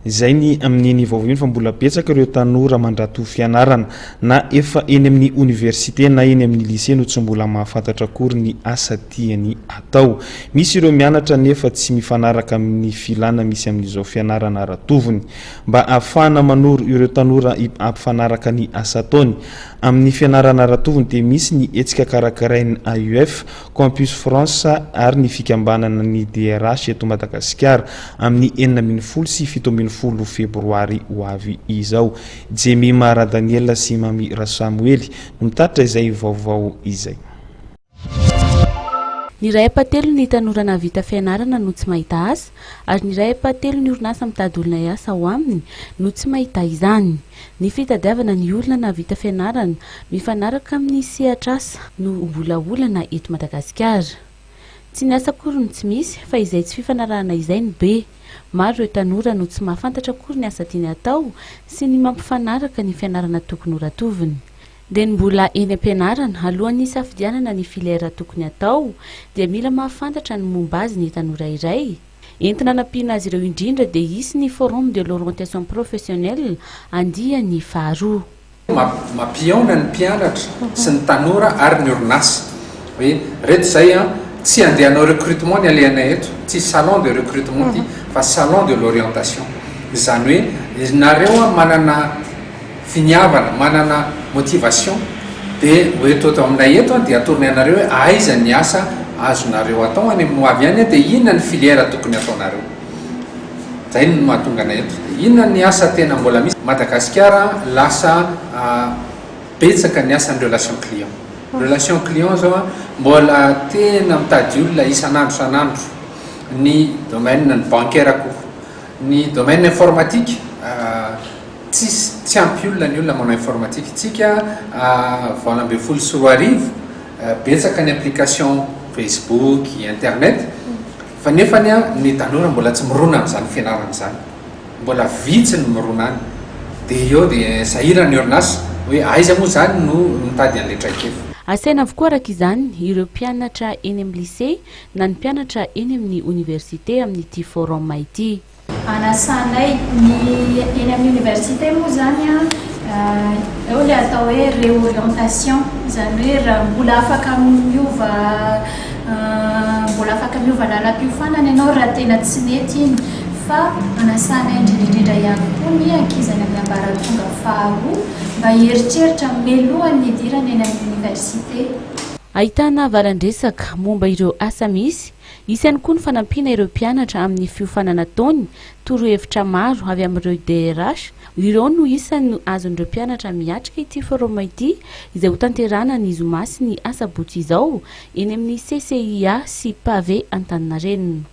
Izay ny amin'ny vaoviny fa mbola betsaka ireo tanora mandranto fianarana na efa eny amin'ny oniversite na eny amin'ny lisea no tsy mbola mahafantatra akory ny asa tiany hatao. Misy ireo mianatra nefa tsy mifanaraka amin'ny filana misy amin'izao fianarana ratoviny. Mba ahafahana manoro ireo tanora ampifanaraka ny asa ataony amin'ny fianarana ratoviny dia misy ny etsika karakarain'ny AUF, Campus France ary ny fikambanana ny DRH eto Madagasikara amin'ny 9 sy 17 febroary ho avy izao. Jemima Daniela sy Mami Samuely mitatra izay vaovao izay. Ny ray apatelo ny tanora navita fianarana no tsy mahita asa ary ny ray apatelo ny orinasa mitady olona hiasa ao aminy no tsy mahita izany. Ny fitadiavana ny olona navita fianarana mifanaraka amin'ny sehatra asa no mbola olana eto Madagasikara. Tsy ny asa akory no tsy misy fa izay tsy fifanarahana izay ny be. Maro ireo tanora no tsy mahafantatra akory ny asa tiany atao sy ny mampifanaraka ny fianarana tokony ho ratoviny. Dia ny mbola eny am-pianarana alohan'ny safidianana ny filera tokony atao dia mila mahafantatra ny momba azy ny tanora iray. Entina nampiana azy ireo indrindra dia hisy ny forum de l'orientation professionnelle andiany faharoa. Mampiaona ny mpianatra sy ny tanora ary ny orinasa. Hoe reto zay tsy andehanao recrutement ny alehana eto, tsy salon de recrutement ty fa salon de l'orientation. Izany hoe nareo manana finiavana, manana motivation dia eto aminay eto dia atorony anareo hoe aiza ny asa azonareo atao any amin'ny hoavy any dia inona ny filiera tokony ataonareo. Zay no mahatonga anay eto. Inona ny asa tena mbola misy Madagasikara lasa betsaka ny asan'ny relation client. Relation client zao mbola tena mitady olona isanandro. Ny domaine ny bancaire koa, ny domaine informatique tsy ampy olona ny olona manao informatique. Tsika vola amby folo sy roa arivo betsaka ny application Facebook, internet fa nefa ny tanora mbola tsy mirona amin'izany fianarana izany, mbola vitsy ny mirona any. Dia eo dia sahira ny orinasa hoe aiza moa zany no mitady an'ilay traikefa. Asaina avokoa araka izany ireo mpianatra eny amin'ny lycée na ny mpianatra eny amin'ny oniversite amin'ity forum ity. Anasanay ny eny amin'ny oniversite moa zany eo le atao hoe réorientation, izany hoe raha mbola afaka miova lalam-piofanana ianao raha tena tsy mety iny, fa anasanay indrindrindrindra ihany koa ny ankizany amin'ny ambaratonga faharoa mba hieritreritra melohany idirana eny amin'ny oniversite. Ahitana varandresaka momba ireo asa misy, isy ihany koa ny fanampiana ireo mpianatra amin'ny fiofanana taony, torohevitra maro avy amin'ireo DRH. Ireo no isan'ny azon'ireo mpianatra miatrika ity forum ity izay ho tanterana ny zoma sy ny asa botsy izao eny amin'ny CCIA sy Pavé Antaninarenina.